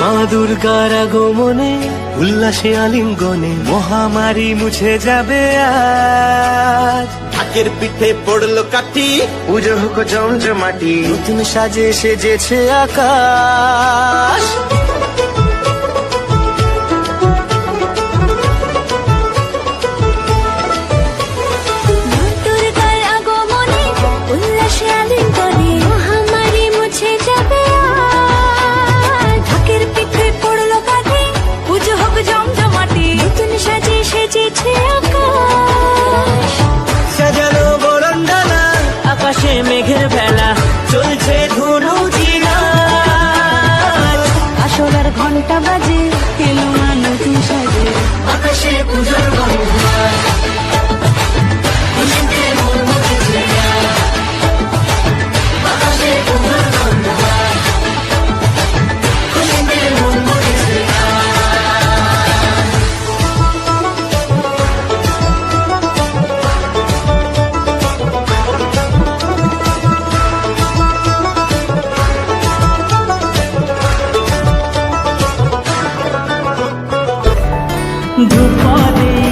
মা দুর্গার আগমনে উল্লাসে আলিঙ্গনে মহামারী মুছে যাবে আজ। ঢাকের পিঠে পড়লো কাঠি, পুজো হোক জমজমাটি, নতুন সাজে সেজেছে আকাশ। সাজানো বরণডালা, আকাশে মেঘের বেলা, চলছে ধনু জিনাত। আসলার ঘন্টা বাজে, এলো না নতুন সাজে, আকাশে পুজোর বন্ধন, খুশিতে মন মুখেছে আজ। আকাশে পুজোর বন্ধন, খুশিতে মন মুখেছে আজ। ধূপদে